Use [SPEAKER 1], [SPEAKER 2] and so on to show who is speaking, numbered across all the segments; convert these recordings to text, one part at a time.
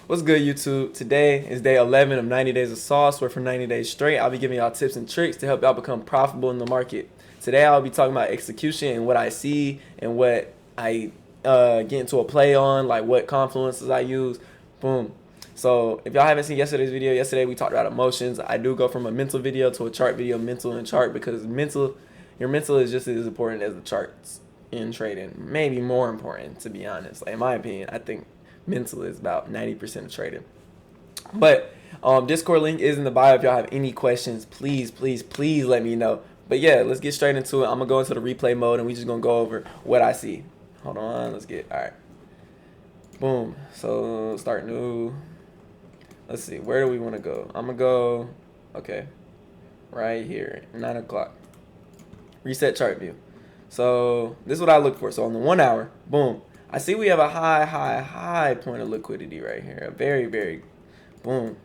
[SPEAKER 1] What's good, YouTube? Today is day 11 of 90 Days of Sauce, where for 90 days straight, I'll be giving y'all tips and tricks to help y'all become profitable in the market. Today, I'll be talking about execution and what I see and what I get into a play on, like what confluences I use. Boom. So if y'all haven't seen yesterday's video, yesterday we talked about emotions. I do go from a mental video to a chart video, mental and chart, because your mental is just as important as the charts in trading. Maybe more important, to be honest. Like, in my opinion, I think mental is about 90% of trading. But Discord link is in the bio. If y'all have any questions, please let me know. But yeah, let's get straight into it. I'm gonna go into the replay mode and we just gonna go over what I see. Hold on, let's get all right. Boom. So start new. Let's see, where do we want to go? I'm gonna go, okay, right here, 9 o'clock. Reset chart view. So this is what I look for. So on the 1 hour, boom, I see we have a high point of liquidity right here. A very, boom.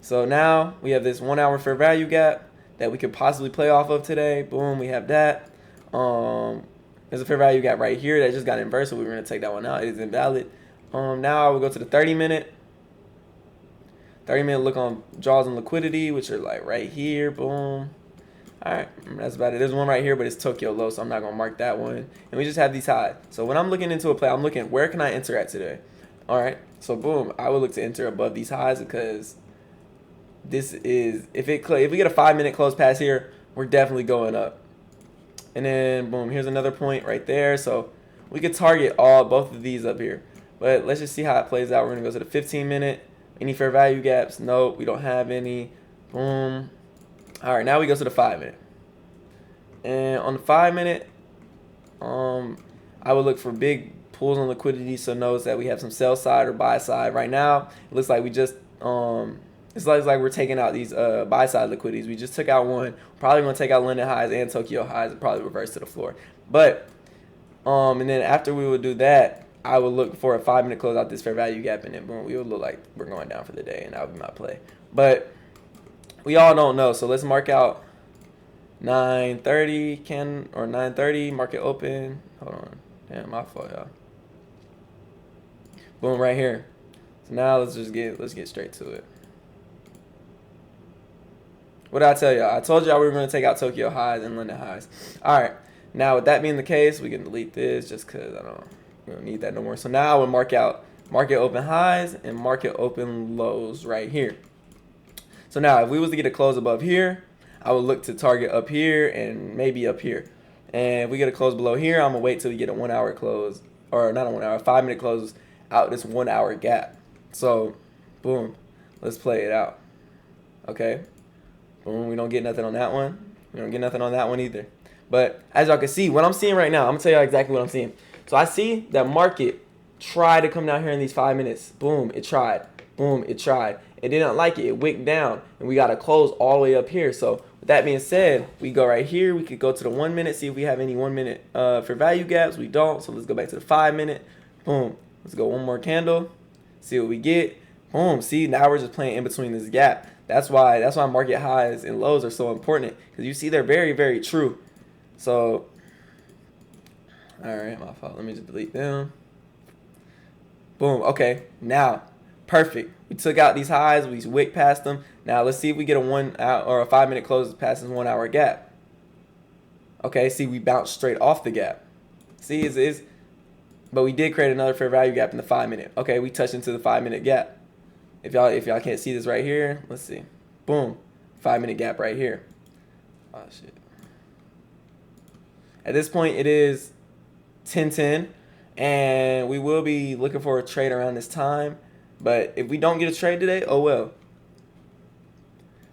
[SPEAKER 1] So now we have this 1 hour fair value gap that we could possibly play off of today. Boom, we have that. There's a fair value gap right here that just got inverted, so we're gonna take that one out. It is invalid. Now I will go to the 30-minute. 30-minute look on draws and liquidity, which are like right here. Boom. All right, that's about it. There's one right here, but it's Tokyo low, so I'm not gonna mark that one. And we just have these highs. So when I'm looking into a play, I'm looking where can I enter at today. All right, so boom, I would look to enter above these highs because this is if we get a 5-minute close pass here, we're definitely going up. And then boom, here's another point right there. So we could target both of these up here. But let's just see how it plays out. We're gonna go to the 15-minute. Any fair value gaps? Nope, we don't have any. Boom. All right, now we go to the 5-minute. And on the 5-minute, I would look for big pulls on liquidity. So notice that we have some sell side or buy side. Right now, it looks like we just it's like we're taking out these buy side liquidities. We just took out one. Probably gonna take out London highs and Tokyo highs and probably reverse to the floor. But and then after we would do that, I would look for a 5-minute close out this fair value gap, and then boom, we would look like we're going down for the day, and that would be my play. But we all don't know, so let's mark out 9:30 or 9:30 market open. Hold on, damn, my fault, y'all. Boom, right here. So now let's get straight to it. What did I tell y'all? I told y'all we were going to take out Tokyo highs and London highs. All right, now with that being the case, we can delete this just because we don't need that no more. So now I will mark out market open highs and market open lows right here. So now if we was to get a close above here, I would look to target up here and maybe up here. And if we get a close below here, I'm gonna wait till we get a 1 hour close, or not a 1 hour, a 5-minute close out this 1 hour gap. So boom, let's play it out. Okay, boom, we don't get nothing on that one. We don't get nothing on that one either. But as y'all can see, what I'm seeing right now, I'm gonna tell y'all exactly what I'm seeing. So I see that market tried to come down here in these 5 minutes. Boom, it tried. Boom, it tried. It didn't like it. It wicked down, and we got to close all the way up here. So with that being said, we go right here. We could go to the 1 minute, see if we have any 1 minute for value gaps. We don't, so let's go back to the 5-minute. Boom, let's go one more candle, see what we get. Boom, see, now we're just playing in between this gap. That's why market highs and lows are so important, because you see they're very true. So all right, my fault. Let me just delete them. Boom. Okay. Now, perfect. We took out these highs. We wicked past them. Now let's see if we get a 1 hour or a 5-minute close past this 1 hour gap. Okay. See, we bounced straight off the gap. See, but we did create another fair value gap in the 5-minute. Okay, we touched into the 5-minute gap. If y'all can't see this right here, let's see. Boom. 5-minute gap right here. Oh shit. At this point, it is 10:10, and we will be looking for a trade around this time. But if we don't get a trade today, oh well.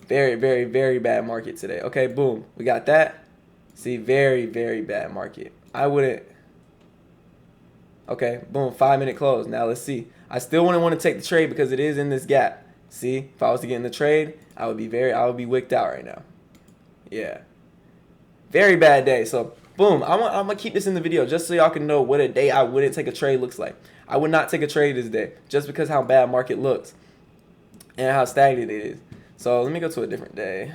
[SPEAKER 1] Very bad market today. Okay, boom, we got that. See, very bad market. I wouldn't. Okay, boom, 5-minute close. Now let's see. I still wouldn't want to take the trade because it is in this gap. See, if I was to get in the trade, I would be wicked out right now. Yeah, very bad day. So boom, I'm gonna keep this in the video just so y'all can know what a day I wouldn't take a trade looks like. I would not take a trade this day just because how bad market looks and how stagnant it is. So let me go to a different day.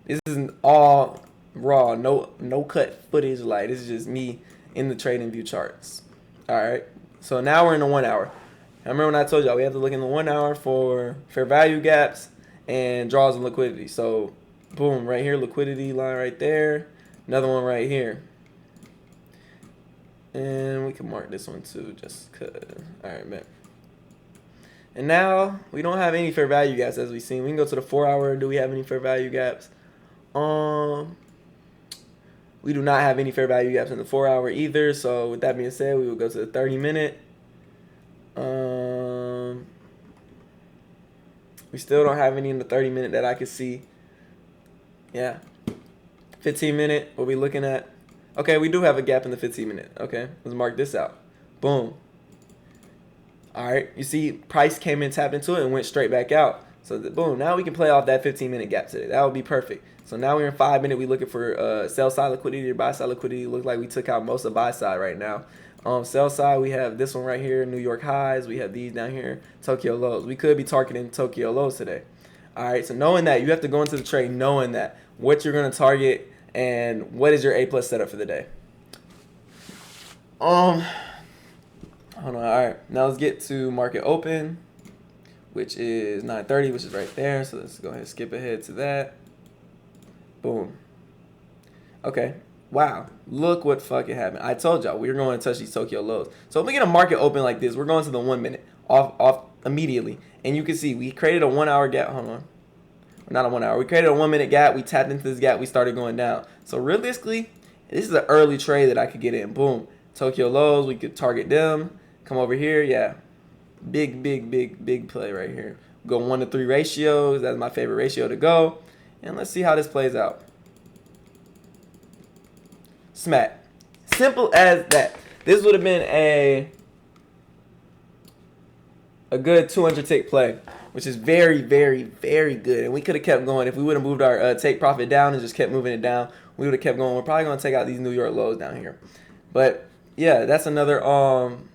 [SPEAKER 1] This isn't all raw, no cut footage. Like, this is just me in the trading view charts. All right, So now we're in the 1 hour. I remember when I told y'all we have to look in the 1 hour for fair value gaps and draws and liquidity. So boom, right here, liquidity line right there. Another one right here. And we can mark this one too, just cause. All right, man. And now we don't have any fair value gaps as we've seen. We can go to the 4 hour. Do we have any fair value gaps? We do not have any fair value gaps in the 4 hour either. So with that being said, we will go to the 30-minute. We still don't have any in the 30-minute that I can see. Yeah. 15-minute, what we looking at? Okay, we do have a gap in the 15-minute. Okay, let's mark this out. Boom. All right, you see price came in, tapped into it, and went straight back out. So boom, now we can play off that 15-minute gap today. That would be perfect. So now we're in 5-minute. We're looking for sell side liquidity or buy side liquidity. Looks like we took out most of buy side right now. Sell side, we have this one right here, New York highs. We have these down here, Tokyo lows. We could be targeting Tokyo lows today. All right, so knowing that, you have to go into the trade knowing that what you're going to target and what is your A+ setup for the day. Hold on. All right, now let's get to market open, which is 9:30, which is right there. So let's go ahead and skip ahead to that. Boom. Okay. Wow, look what fucking happened. I told y'all we were going to touch these Tokyo lows. So if we get a market open like this, we're going to the 1 minute off immediately. And you can see we created a 1 hour gap. Hold on. Not a 1 hour. We created a 1 minute gap. We tapped into this gap. We started going down. So realistically, this is an early trade that I could get in. Boom. Tokyo lows. We could target them. Come over here. Yeah. Big play right here. Go 1 to 3 ratios. That's my favorite ratio to go. And let's see how this plays out. Smack. Simple as that. This would have been a good 200 tick play, which is very good. And we could have kept going if we would have moved our take profit down and just kept moving it down. We would have kept going. We're probably going to take out these New York lows down here. But yeah, that's another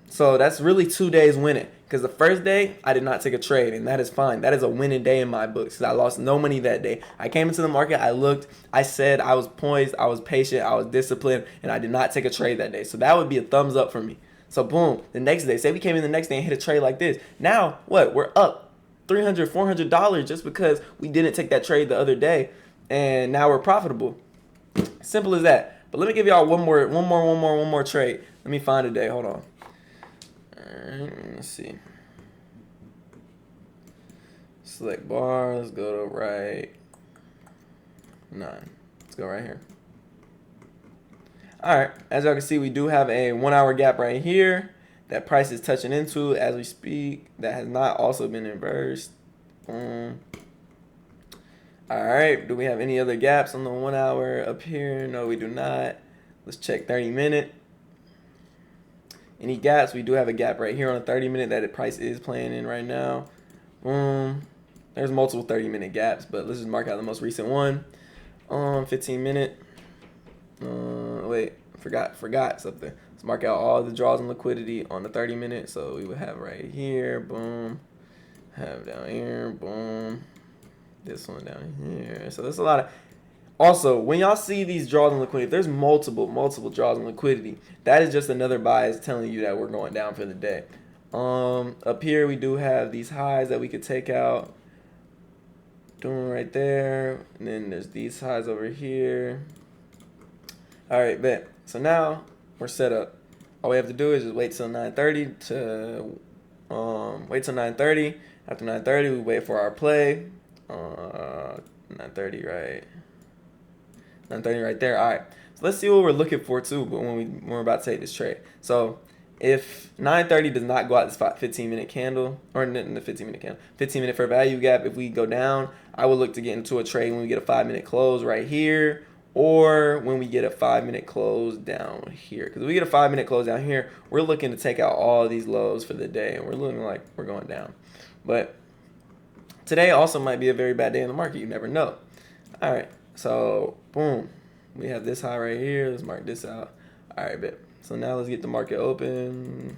[SPEAKER 1] so that's really 2 days winning, because the first day I did not take a trade, and that is fine. That is a winning day in my books, because I lost no money that day. I came into the market, I looked, I said I was poised, I was patient, I was disciplined, and I did not take a trade that day. So that would be a thumbs up for me. So boom, the next day, say we came in the next day and hit a trade like this. Now what? We're up $300, $400 just because we didn't take that trade the other day, and now we're profitable. Simple as that. But let me give y'all one more trade. Let me find a day. Hold on. Let's see. Select bar. Let's go to right 9. Let's go right here. All right. As y'all can see, we do have a 1 hour gap right here that price is touching into as we speak. That has not also been inversed. All right. Do we have any other gaps on the 1 hour up here? No, we do not. Let's check 30-minute. Any gaps? We do have a gap right here on the 30-minute that the price is playing in right now. There's multiple 30-minute gaps, but let's just mark out the most recent one. 15-minute. Wait, forgot something. Let's mark out all the draws and liquidity on the 30-minute. So we would have right here, boom. Have down here, boom. This one down here. So there's a lot of. Also, when y'all see these draws and liquidity, if there's multiple draws and liquidity, that is just another bias telling you that we're going down for the day. Up here we do have these highs that we could take out. Doing right there. And then there's these highs over here. All right, bet. So now we're set up. All we have to do is just wait till 9:30 to wait till 9:30. After 9:30, we wait for our play. 9:30, right? 9:30 right there. All right. So let's see what we're looking for too. But when we're about to take this trade, so if 9:30 does not go out this 15-minute candle, or in the 15-minute candle, 15-minute fair value gap, if we go down, I would look to get into a trade when we get a 5-minute close right here, or when we get a 5-minute close down here. Because if we get a 5-minute close down here, we're looking to take out all of these lows for the day, and we're looking like we're going down. But today also might be a very bad day in the market. You never know. All right. So, boom. We have this high right here. Let's mark this out. All right, bet. So now let's get the market open.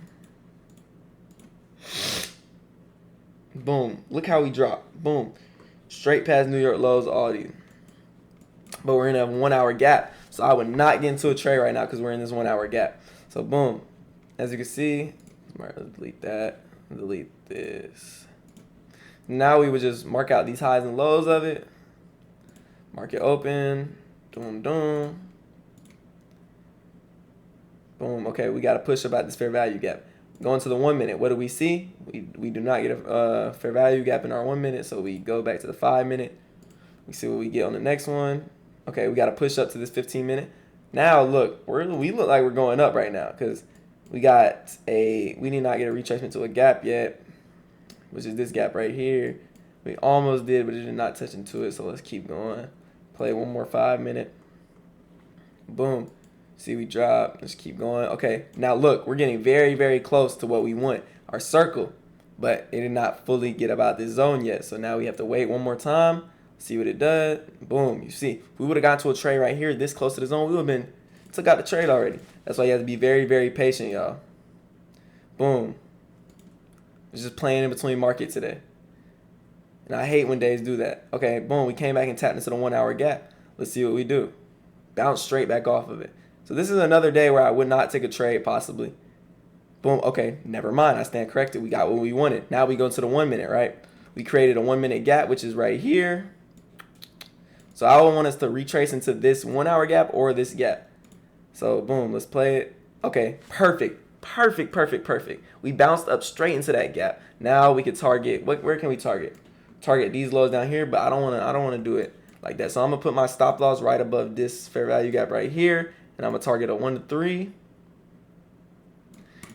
[SPEAKER 1] Boom. Look how we drop. Boom. Straight past New York lows, all these. But we're in a 1 hour gap. So I would not get into a trade right now because we're in this 1 hour gap. So, boom. As you can see, All right, let's delete that. Delete this. Now we would just mark out these highs and lows of it. Market open. Boom, boom. Boom. Okay, we got to push about this fair value gap. Going to the 1 minute, what do we see? We do not get a fair value gap in our 1 minute, so we go back to the 5 minute. We see what we get on the next one. Okay, we got to push up to this 15 minute. Now look, we look like we're going up right now because we did not get a retracement to a gap yet, which is this gap right here. We almost did, but it did not touch into it, so let's keep going. Play one more 5 minute. Boom. See, we drop. Let's keep going. Okay, now look, we're getting very, very close to what we want, our circle, but it did not fully get about this zone yet. So now we have to wait one more time, see what it does. Boom. You see, if we would have gotten to a trade right here, this close to the zone, we would have took out the trade already. That's why you have to be very, very patient, y'all. Boom. It's just playing in between market today. And I hate when days do that. Okay, boom, we came back and tapped into the 1 hour gap. Let's see what we do. Bounce straight back off of it. So this is another day where I would not take a trade possibly. Boom, okay, never mind. I stand corrected. We got what we wanted. Now we go to the 1 minute, right? We created a 1 minute gap, which is right here. So I would want us to retrace into this 1 hour gap or this gap. So boom, let's play it. Okay, perfect. Perfect, perfect, perfect. We bounced up straight into that gap. Now we could target, where can we target? Target these lows down here, but I don't wanna do it like that. So I'm gonna put my stop loss right above this fair value gap right here. And I'm going to target a 1 to 3.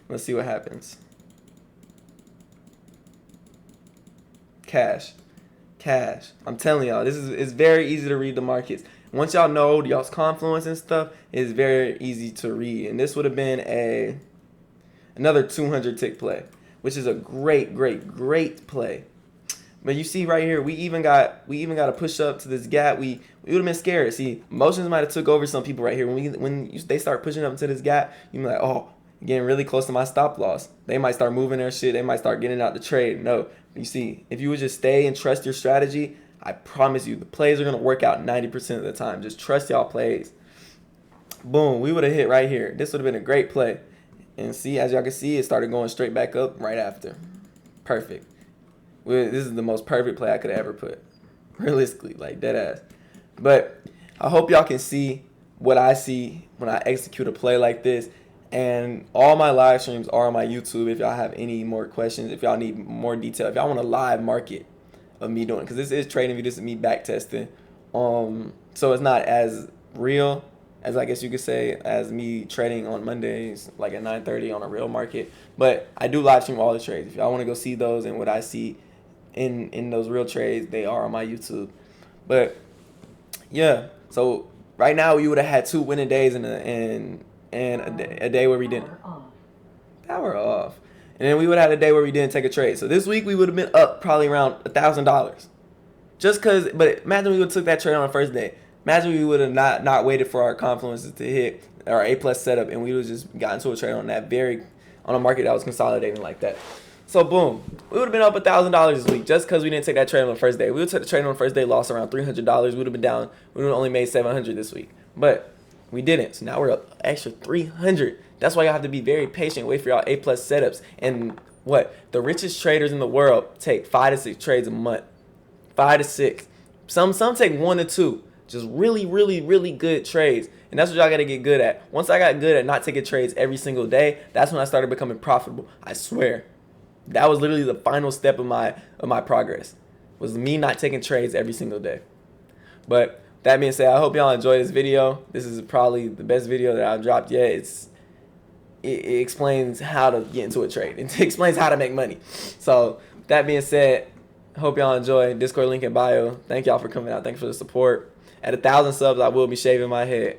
[SPEAKER 1] Let's see what happens. Cash. Cash. I'm telling y'all, it's very easy to read the markets. Once y'all know y'all's confluence and stuff, it's very easy to read. And this would have been another 200 tick play, which is a great, great, great play. But you see right here, we even got to push up to this gap. We would have been scared. See, emotions might have took over some people right here. When they start pushing up into this gap, you be like, oh, getting really close to my stop loss. They might start moving their shit. They might start getting out the trade. No, you see, if you would just stay and trust your strategy, I promise you, the plays are gonna work out 90% of the time. Just trust y'all plays. Boom, we would have hit right here. This would have been a great play. And see, as y'all can see, it started going straight back up right after. Perfect. This is the most perfect play I could have ever put, realistically, like dead ass. But I hope y'all can see what I see when I execute a play like this. And all my live streams are on my YouTube. If y'all have any more questions, if y'all need more detail, if y'all want a live market of me doing, because this is trading view, this is me back testing. So it's not as real as I guess you could say as me trading on Mondays, like at 9:30 on a real market. But I do live stream all the trades. If y'all want to go see those and what I see in those real trades, they are on my YouTube. But yeah, so right now we would have had 2 winning days and a day where we didn't. Power off. And then we would have had a day where we didn't take a trade. So this week we would have been up probably around $1,000. Just cause, but imagine we would have took that trade on the first day. Imagine we would have not waited for our confluences to hit our A+ setup, and we would have just gotten to a trade on a market that was consolidating like that. So boom, we would have been up $1,000 this week just because we didn't take that trade on the first day. We would have took the trade on the first day, lost around $300. We would have been down. We would have only made $700 this week, but we didn't. So now we're up extra $300. That's why y'all have to be very patient. Wait for y'all A+ setups. And what the richest traders in the world take 5 to 6 trades a month. 5 to 6. Some take 1 to 2. Just really, really, really good trades. And that's what y'all got to get good at. Once I got good at not taking trades every single day, that's when I started becoming profitable. I swear. That was literally the final step of my progress. Was me not taking trades every single day. But that being said, I hope y'all enjoy this video. This is probably the best video that I've dropped yet. It explains how to get into a trade. It explains how to make money. So that being said, I hope y'all enjoy. Discord link in bio. Thank y'all for coming out. Thanks for the support. At 1,000 subs, I will be shaving my head.